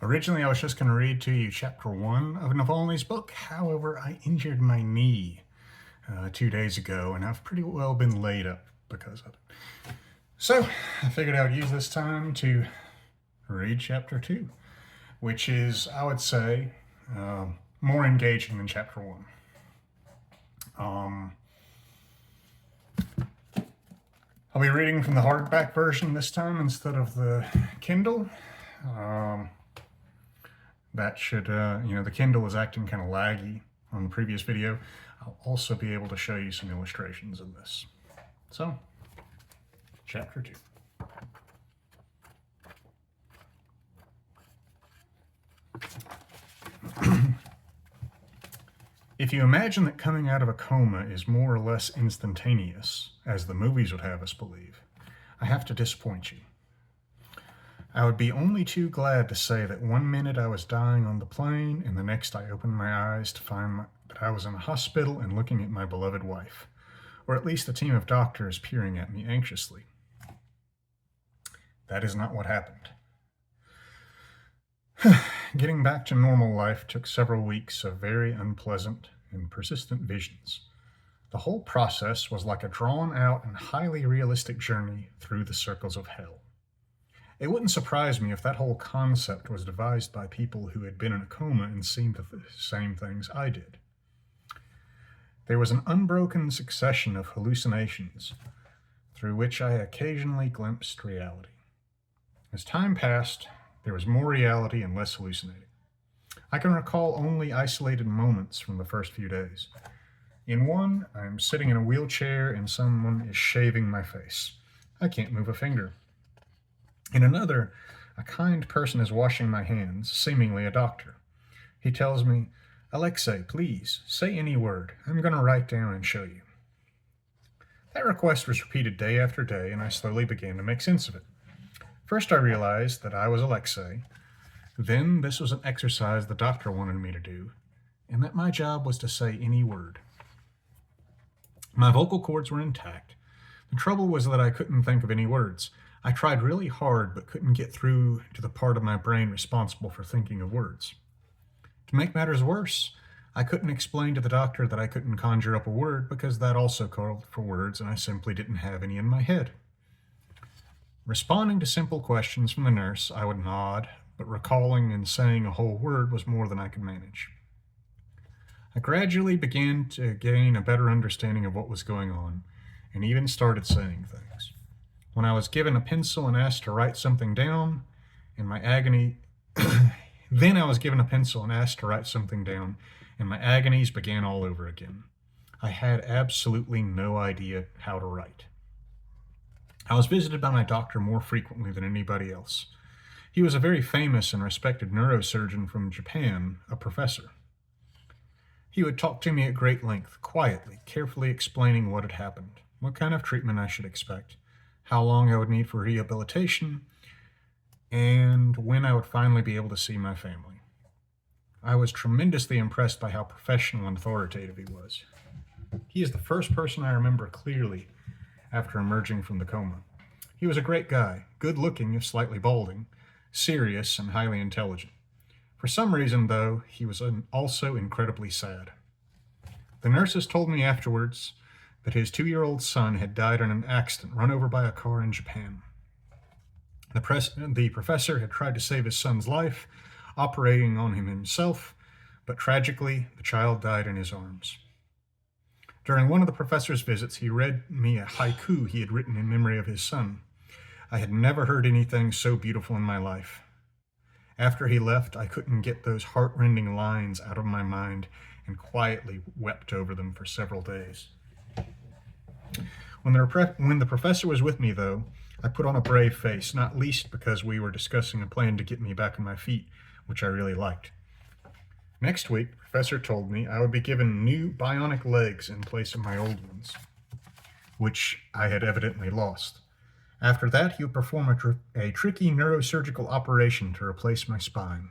Originally, I was just going to read to you chapter 1 of Navalny's book. However, I injured my knee 2 days ago, and I've pretty well been laid up because of it. So, I figured I would use this time to read chapter 2, which is, I would say, more engaging than chapter 1. I'll be reading from the hardback version this time instead of the Kindle. That should, the Kindle was acting kind of laggy on the previous video. I'll also be able to show you some illustrations of this. So, chapter 2. If you imagine that coming out of a coma is more or less instantaneous, as the movies would have us believe, I have to disappoint you. I would be only too glad to say that 1 minute I was dying on the plane, and the next I opened my eyes to find that I was in a hospital and looking at my beloved wife, or at least a team of doctors peering at me anxiously. That is not what happened. Getting back to normal life took several weeks of very unpleasant and persistent visions. The whole process was like a drawn-out and highly realistic journey through the circles of hell. It wouldn't surprise me if that whole concept was devised by people who had been in a coma and seen the same things I did. There was an unbroken succession of hallucinations through which I occasionally glimpsed reality. As time passed, there was more reality and less hallucinating. I can recall only isolated moments from the first few days. In one, I'm sitting in a wheelchair and someone is shaving my face. I can't move a finger. In another, a kind person is washing my hands, seemingly a doctor. He tells me, "Alexei, please, say any word. I'm going to write down and show you." That request was repeated day after day, and I slowly began to make sense of it. First, I realized that I was Alexei. Then, this was an exercise the doctor wanted me to do, and that my job was to say any word. My vocal cords were intact. The trouble was that I couldn't think of any words. I tried really hard, but couldn't get through to the part of my brain responsible for thinking of words. To make matters worse, I couldn't explain to the doctor that I couldn't conjure up a word because that also called for words and I simply didn't have any in my head. Responding to simple questions from the nurse, I would nod, but recalling and saying a whole word was more than I could manage. I gradually began to gain a better understanding of what was going on, and even started saying things. When I was given a pencil and asked to write something down, in my agony, then I was given a pencil and asked to write something down, and my agonies began all over again. I had absolutely no idea how to write. I was visited by my doctor more frequently than anybody else. He was a very famous and respected neurosurgeon from Japan, a professor. He would talk to me at great length, quietly, carefully explaining what had happened, what kind of treatment I should expect, how long I would need for rehabilitation, and when I would finally be able to see my family. I was tremendously impressed by how professional and authoritative he was. He is the first person I remember clearly after emerging from the coma. He was a great guy, good-looking if slightly balding, serious and highly intelligent. For some reason, though, he was also incredibly sad. The nurses told me afterwards that his 2-year-old son had died in an accident run over by a car in Japan. The professor had tried to save his son's life, operating on him himself, but tragically, the child died in his arms. During one of the professor's visits, he read me a haiku he had written in memory of his son. I had never heard anything so beautiful in my life. After he left, I couldn't get those heart-rending lines out of my mind and quietly wept over them for several days. When the professor was with me, though, I put on a brave face, not least because we were discussing a plan to get me back on my feet, which I really liked. Next week, the professor told me I would be given new bionic legs in place of my old ones, which I had evidently lost. After that, he would perform a tricky neurosurgical operation to replace my spine.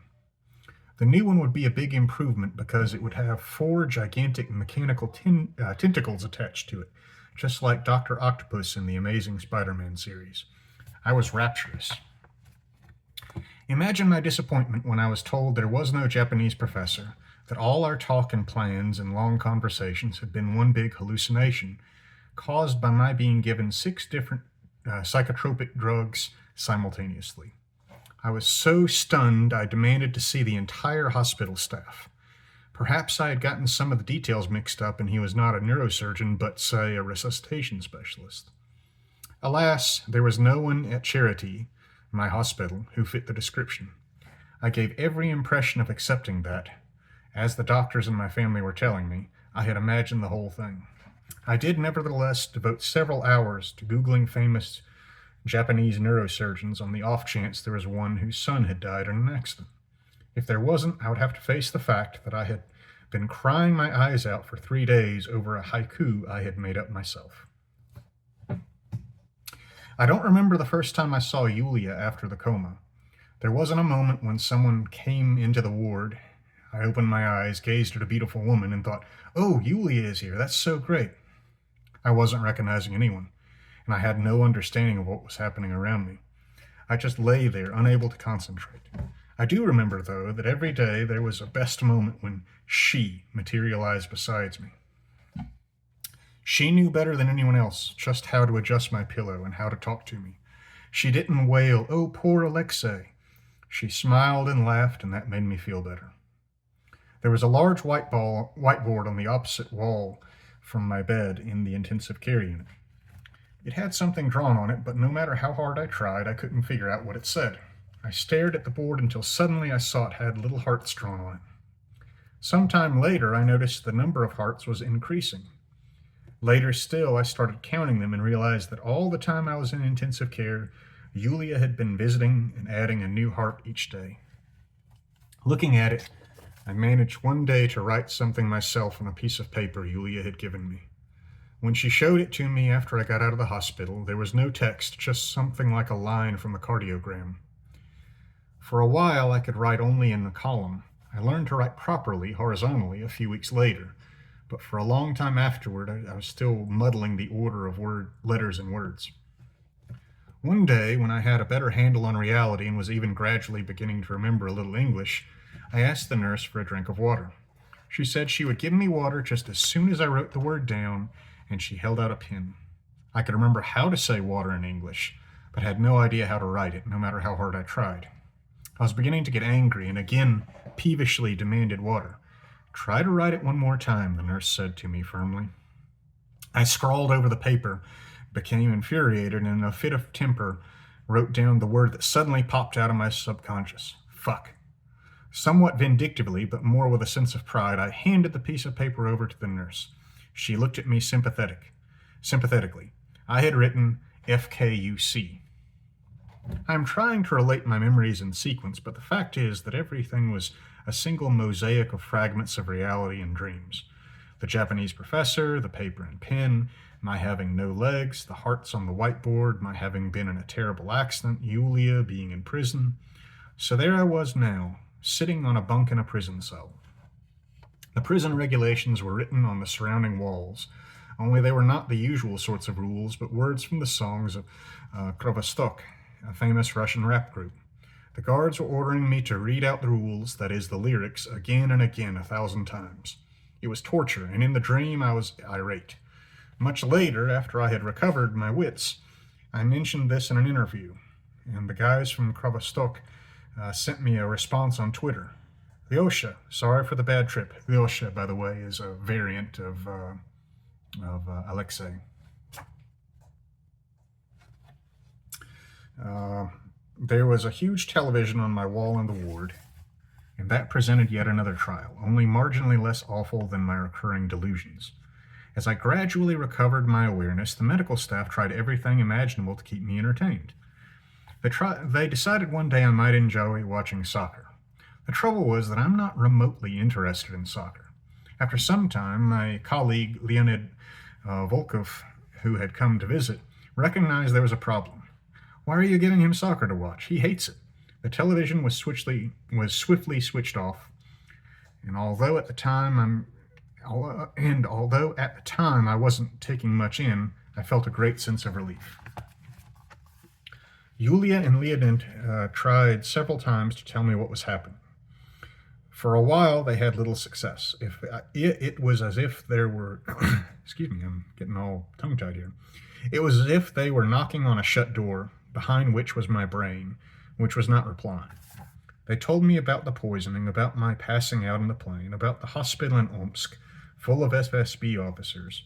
The new one would be a big improvement because it would have 4 gigantic mechanical tentacles attached to it, just like Dr. Octopus in the Amazing Spider-Man series. I was rapturous. Imagine my disappointment when I was told there was no Japanese professor, that all our talk and plans and long conversations had been one big hallucination, caused by my being given 6 different psychotropic drugs simultaneously. I was so stunned I demanded to see the entire hospital staff. Perhaps I had gotten some of the details mixed up and he was not a neurosurgeon, but, say, a resuscitation specialist. Alas, there was no one at Charity, my hospital, who fit the description. I gave every impression of accepting that, as the doctors and my family were telling me, I had imagined the whole thing. I did nevertheless devote several hours to Googling famous Japanese neurosurgeons on the off chance there was one whose son had died in an accident. If there wasn't, I would have to face the fact that I had been crying my eyes out for 3 days over a haiku I had made up myself. I don't remember the first time I saw Yulia after the coma. There wasn't a moment when someone came into the ward. I opened my eyes, gazed at a beautiful woman, and thought, "Oh, Yulia is here. That's so great." I wasn't recognizing anyone, and I had no understanding of what was happening around me. I just lay there, unable to concentrate. I do remember, though, that every day there was a best moment when she materialized beside me. She knew better than anyone else just how to adjust my pillow and how to talk to me. She didn't wail, "Oh, poor Alexei." She smiled and laughed, and that made me feel better. There was a large whiteboard on the opposite wall from my bed in the intensive care unit. It had something drawn on it, but no matter how hard I tried, I couldn't figure out what it said. I stared at the board until suddenly I saw it had little hearts drawn on it. Sometime later, I noticed the number of hearts was increasing. Later still, I started counting them and realized that all the time I was in intensive care, Yulia had been visiting and adding a new heart each day. Looking at it, I managed one day to write something myself on a piece of paper Yulia had given me. When she showed it to me after I got out of the hospital, there was no text, just something like a line from a cardiogram. For a while, I could write only in a column. I learned to write properly, horizontally, a few weeks later, but for a long time afterward, I was still muddling the order of letters and words. One day, when I had a better handle on reality and was even gradually beginning to remember a little English, I asked the nurse for a drink of water. She said she would give me water just as soon as I wrote the word down, and she held out a pen. I could remember how to say water in English, but had no idea how to write it, no matter how hard I tried. I was beginning to get angry and again peevishly demanded water. "Try to write it one more time," the nurse said to me firmly. I scrawled over the paper, became infuriated, and in a fit of temper wrote down the word that suddenly popped out of my subconscious: fuck. Somewhat vindictively, but more with a sense of pride, I handed the piece of paper over to the nurse. She looked at me sympathetically. I had written FKUC. I'm trying to relate my memories in sequence, but the fact is that everything was a single mosaic of fragments of reality and dreams. The Japanese professor, the paper and pen, my having no legs, the hearts on the whiteboard, my having been in a terrible accident, Yulia being in prison. So there I was now, sitting on a bunk in a prison cell. The prison regulations were written on the surrounding walls, only they were not the usual sorts of rules, but words from the songs of Krovostok, a famous Russian rap group. The guards were ordering me to read out the rules, that is, the lyrics, again and again 1,000 times. It was torture, and in the dream I was irate. Much later, after I had recovered my wits, I mentioned this in an interview, and the guys from Krovostok sent me a response on Twitter. Lyosha, sorry for the bad trip. Lyosha, by the way, is a variant of Alexei. There was a huge television on my wall in the ward, and that presented yet another trial, only marginally less awful than my recurring delusions. As I gradually recovered my awareness, the medical staff tried everything imaginable to keep me entertained. They decided one day I might enjoy watching soccer. The trouble was that I'm not remotely interested in soccer. After some time, my colleague Leonid Volkov, who had come to visit, recognized there was a problem. "Why are you giving him soccer to watch? He hates it." The television was swiftly switched off, and although at the time I wasn't taking much in, I felt a great sense of relief. Yulia and Leonid tried several times to tell me what was happening. For a while, they had little success. It was as if there were, excuse me, I'm getting all tongue-tied here. It was as if they were knocking on a shut door, behind which was my brain, which was not replying. They told me about the poisoning, about my passing out in the plane, about the hospital in Omsk, full of FSB officers,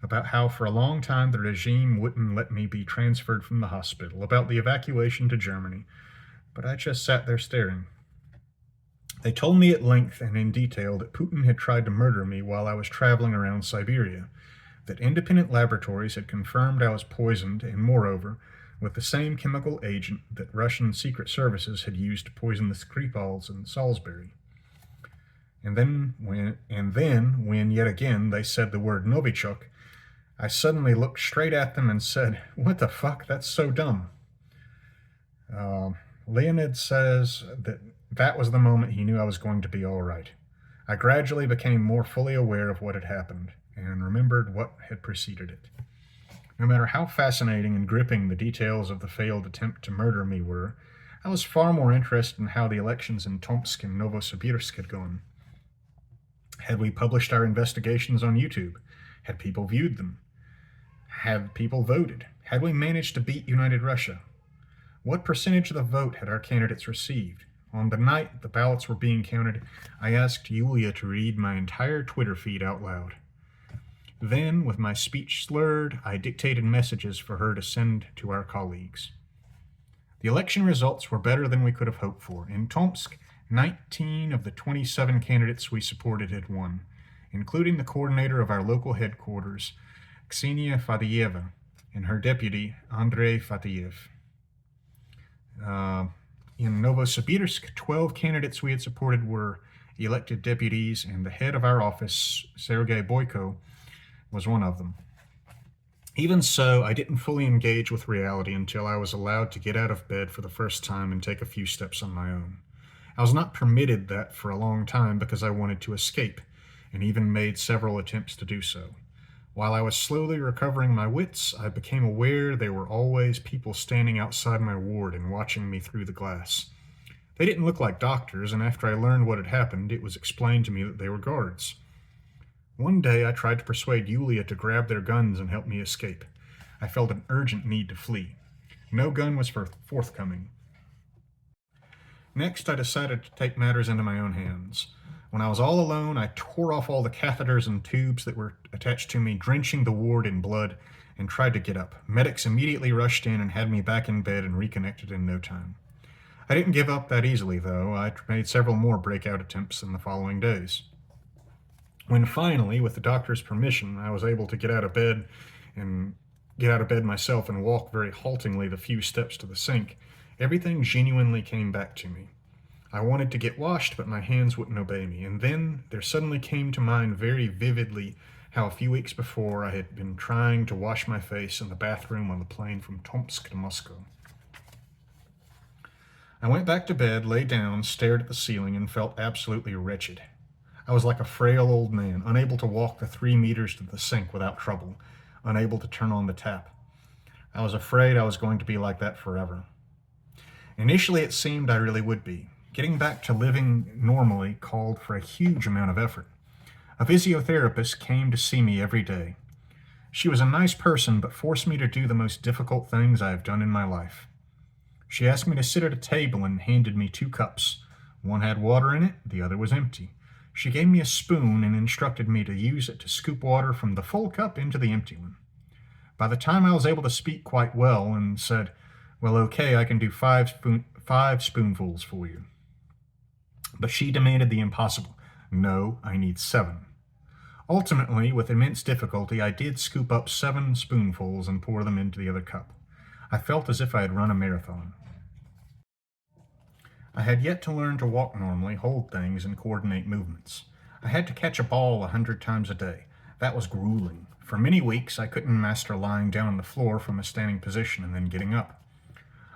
about how for a long time the regime wouldn't let me be transferred from the hospital, about the evacuation to Germany. But I just sat there staring. They told me at length and in detail that Putin had tried to murder me while I was traveling around Siberia, that independent laboratories had confirmed I was poisoned, and moreover, with the same chemical agent that Russian secret services had used to poison the Skripals in Salisbury. And then, when yet again they said the word Novichok, I suddenly looked straight at them and said, "What the fuck? That's so dumb." Leonid says that was the moment he knew I was going to be all right. I gradually became more fully aware of what had happened and remembered what had preceded it. No matter how fascinating and gripping the details of the failed attempt to murder me were, I was far more interested in how the elections in Tomsk and Novosibirsk had gone. Had we published our investigations on YouTube? Had people viewed them? Had people voted? Had we managed to beat United Russia? What percentage of the vote had our candidates received? On the night the ballots were being counted, I asked Yulia to read my entire Twitter feed out loud. Then, with my speech slurred, I dictated messages for her to send to our colleagues. The election results were better than we could have hoped for. In Tomsk, 19 of the 27 candidates we supported had won, including the coordinator of our local headquarters, Ksenia Fadiyeva, and her deputy, Andrei Fatayev. In Novosibirsk, 12 candidates we had supported were elected deputies, and the head of our office, Sergei Boyko, was one of them. Even so, I didn't fully engage with reality until I was allowed to get out of bed for the first time and take a few steps on my own. I was not permitted that for a long time because I wanted to escape, and even made several attempts to do so. While I was slowly recovering my wits, I became aware there were always people standing outside my ward and watching me through the glass. They didn't look like doctors, and after I learned what had happened, it was explained to me that they were guards. One day I tried to persuade Yulia to grab their guns and help me escape. I felt an urgent need to flee. No gun was forthcoming. Next, I decided to take matters into my own hands. When I was all alone, I tore off all the catheters and tubes that were attached to me, drenching the ward in blood, and tried to get up. Medics immediately rushed in and had me back in bed and reconnected in no time. I didn't give up that easily, though. I made several more breakout attempts in the following days. When finally, with the doctor's permission, I was able to get out of bed myself and walk very haltingly the few steps to the sink, everything genuinely came back to me. I wanted to get washed, but my hands wouldn't obey me, and then there suddenly came to mind very vividly how a few weeks before I had been trying to wash my face in the bathroom on the plane from Tomsk to Moscow. I went back to bed, lay down, stared at the ceiling, and felt absolutely wretched. I was like a frail old man, unable to walk the 3 meters to the sink without trouble, unable to turn on the tap. I was afraid I was going to be like that forever. Initially, it seemed I really would be. Getting back to living normally called for a huge amount of effort. A physiotherapist came to see me every day. She was a nice person, but forced me to do the most difficult things I have done in my life. She asked me to sit at a table and handed me 2 cups. One had water in it, the other was empty. She gave me a spoon and instructed me to use it to scoop water from the full cup into the empty one. By the time I was able to speak quite well and said, "Well, okay, I can do 5 spoonfuls for you." But she demanded the impossible. "No, I need 7. Ultimately, with immense difficulty, I did scoop up 7 spoonfuls and pour them into the other cup. I felt as if I had run a marathon. I had yet to learn to walk normally, hold things, and coordinate movements. I had to catch a ball 100 times a day. That was grueling. For many weeks, I couldn't master lying down on the floor from a standing position and then getting up.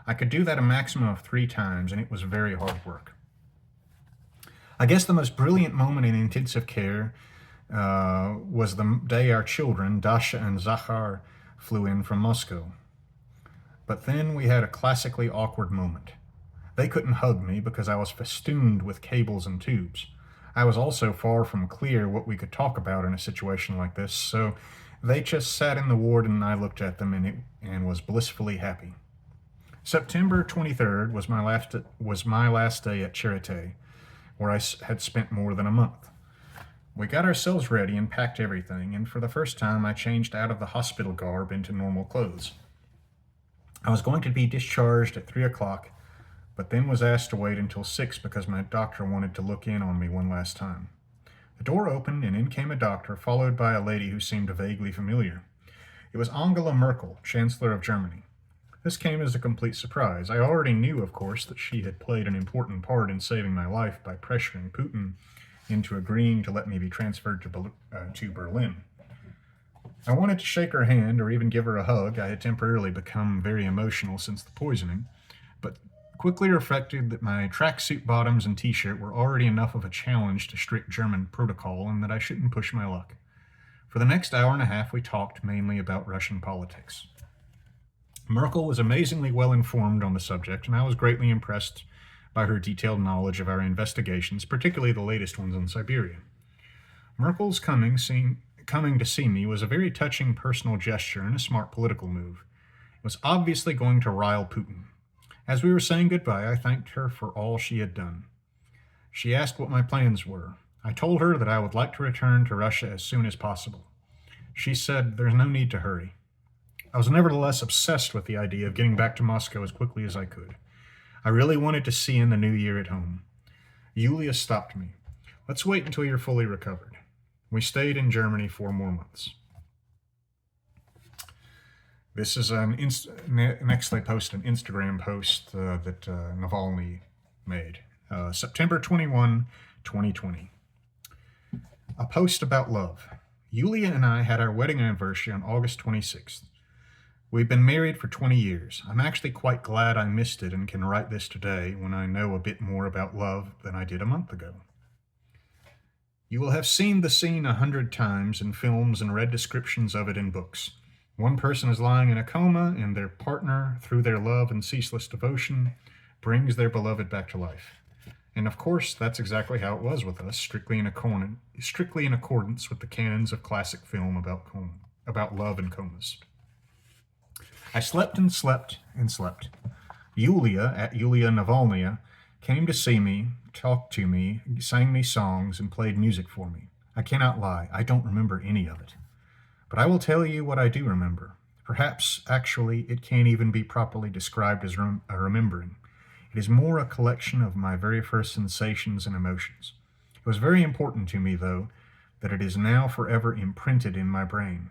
I could do that a maximum of 3 times, and it was very hard work. I guess the most brilliant moment in intensive care was the day our children, Dasha and Zakhar, flew in from Moscow. But then we had a classically awkward moment. They couldn't hug me because I was festooned with cables and tubes. I was also far from clear what we could talk about in a situation like this, so they just sat in the ward and I looked at them and was blissfully happy. September 23rd was my last day at Charité, where I had spent more than a month. We got ourselves ready and packed everything, and for the first time I changed out of the hospital garb into normal clothes. I was going to be discharged at 3 o'clock, but then was asked to wait until 6 because my doctor wanted to look in on me one last time. The door opened and in came a doctor, followed by a lady who seemed vaguely familiar. It was Angela Merkel, Chancellor of Germany. This came as a complete surprise. I already knew, of course, that she had played an important part in saving my life by pressuring Putin into agreeing to let me be transferred to Berlin. I wanted to shake her hand or even give her a hug. I had temporarily become very emotional since the poisoning, but quickly reflected that my tracksuit bottoms and t-shirt were already enough of a challenge to strict German protocol and that I shouldn't push my luck. For the next hour and a half, we talked mainly about Russian politics. Merkel was amazingly well informed on the subject, and I was greatly impressed by her detailed knowledge of our investigations, particularly the latest ones in Siberia. Merkel's coming to see me was a very touching personal gesture and a smart political move. It was obviously going to rile Putin. As we were saying goodbye, I thanked her for all she had done. She asked what my plans were. I told her that I would like to return to Russia as soon as possible. She said there's no need to hurry. I was nevertheless obsessed with the idea of getting back to Moscow as quickly as I could. I really wanted to see in the new year at home. Yulia stopped me. Let's wait until you're fully recovered. We stayed in Germany 4 more months. This is next they post an Instagram post that Navalny made. September 21, 2020. A post about love. Yulia and I had our wedding anniversary on August 26th. We've been married for 20 years. I'm actually quite glad I missed it and can write this today when I know a bit more about love than I did a month ago. You will have seen the scene 100 times in films and read descriptions of it in books. One person is lying in a coma, and their partner, through their love and ceaseless devotion, brings their beloved back to life. And of course, that's exactly how it was with us, strictly in accordance with the canons of classic film about love and comas. I slept and slept and slept. Yulia, at Yulia Navalnaya, came to see me, talked to me, sang me songs, and played music for me. I cannot lie, I don't remember any of it. But I will tell you what I do remember. Perhaps, actually, it can't even be properly described as a remembering. It is more a collection of my very first sensations and emotions. It was very important to me, though, that it is now forever imprinted in my brain.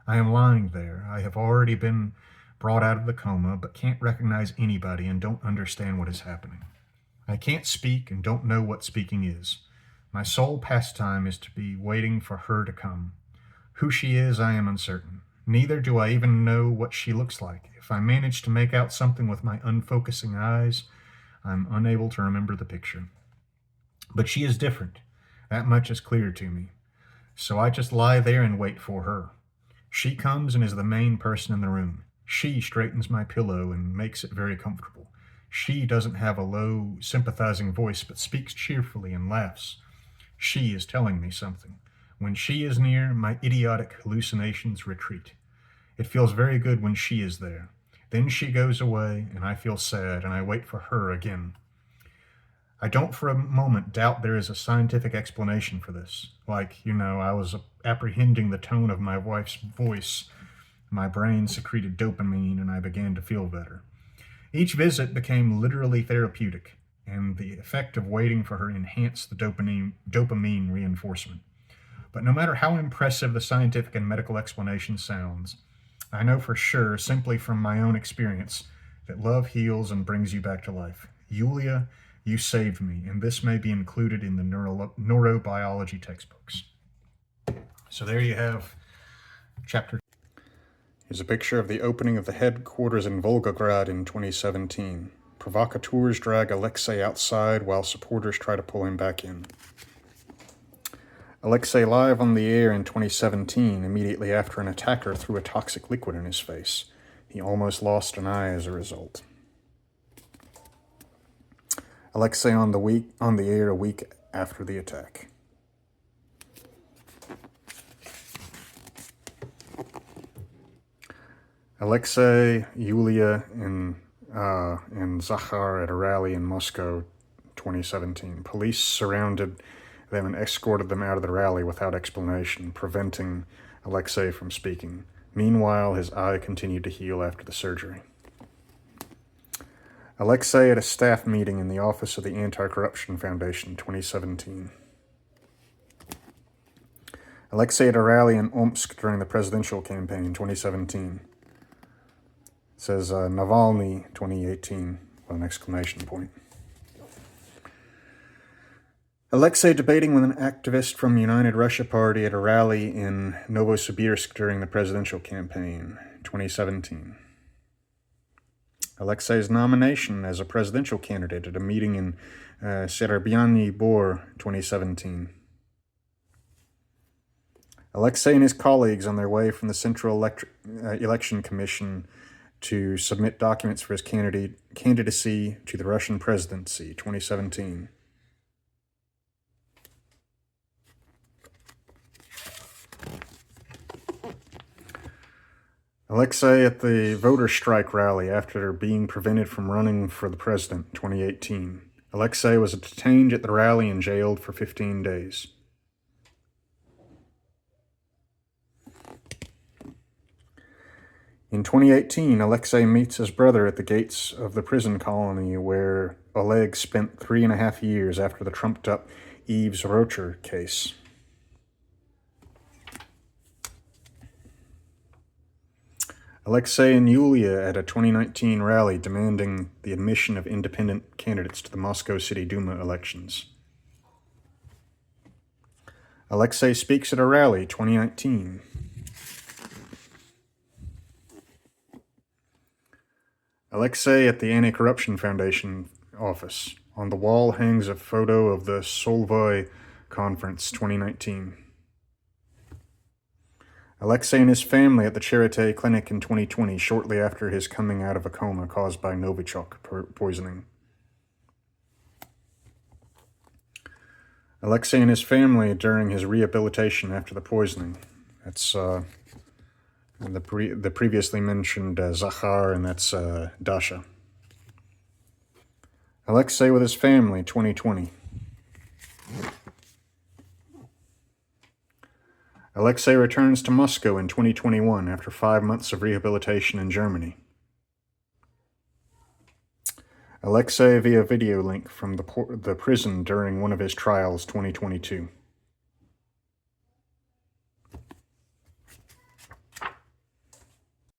I am lying there. I have already been brought out of the coma, but can't recognize anybody and don't understand what is happening. I can't speak and don't know what speaking is. My sole pastime is to be waiting for her to come. Who she is, I am uncertain. Neither do I even know what she looks like. If I manage to make out something with my unfocusing eyes, I'm unable to remember the picture. But she is different. That much is clear to me. So I just lie there and wait for her. She comes and is the main person in the room. She straightens my pillow and makes it very comfortable. She doesn't have a low, sympathizing voice, but speaks cheerfully and laughs. She is telling me something. When she is near, my idiotic hallucinations retreat. It feels very good when she is there. Then she goes away, and I feel sad, and I wait for her again. I don't for a moment doubt there is a scientific explanation for this. Like, I was apprehending the tone of my wife's voice. My brain secreted dopamine, and I began to feel better. Each visit became literally therapeutic, and the effect of waiting for her enhanced the dopamine reinforcement. But no matter how impressive the scientific and medical explanation sounds, I know for sure, simply from my own experience, that love heals and brings you back to life. Yulia, you saved me, and this may be included in the neurobiology textbooks. So there you have chapter. Here's a picture of the opening of the headquarters in Volgograd in 2017. Provocateurs drag Alexei outside while supporters try to pull him back in. Alexei live on the air in 2017, immediately after an attacker threw a toxic liquid in his face. He almost lost an eye as a result. Alexei on the air a week after the attack. Alexei, Yulia, and Zakhar at a rally in Moscow, 2017. Police surrounded them and escorted them out of the rally without explanation, preventing Alexei from speaking. Meanwhile, his eye continued to heal after the surgery. Alexei at a staff meeting in the office of the Anti-Corruption Foundation, 2017. Alexei at a rally in Omsk during the presidential campaign, 2017. It says Navalny, 2018, with an exclamation point. Alexei debating with an activist from United Russia Party at a rally in Novosibirsk during the presidential campaign, 2017. Alexei's nomination as a presidential candidate at a meeting in Serebryanny Bor, 2017. Alexei and his colleagues on their way from the Central Election Commission to submit documents for his candidacy to the Russian presidency, 2017. Alexei at the voter strike rally after being prevented from running for the president, 2018. Alexei was detained at the rally and jailed for 15 days. In 2018, Alexei meets his brother at the gates of the prison colony where Oleg spent 3.5 years after the trumped-up Yves Rocher case. Alexei and Yulia at a 2019 rally demanding the admission of independent candidates to the Moscow City Duma elections. Alexei speaks at a rally, 2019. Alexei at the Anti-Corruption Foundation office. On the wall hangs a photo of the Solvay Conference, 2019. Alexei and his family at the Charité Clinic in 2020, shortly after his coming out of a coma caused by Novichok poisoning. Alexei and his family during his rehabilitation after the poisoning. That's the previously mentioned Zakhar, and that's Dasha. Alexei with his family, 2020. Alexei returns to Moscow in 2021 after 5 months of rehabilitation in Germany. Alexei via video link from the prison during one of his trials, 2022.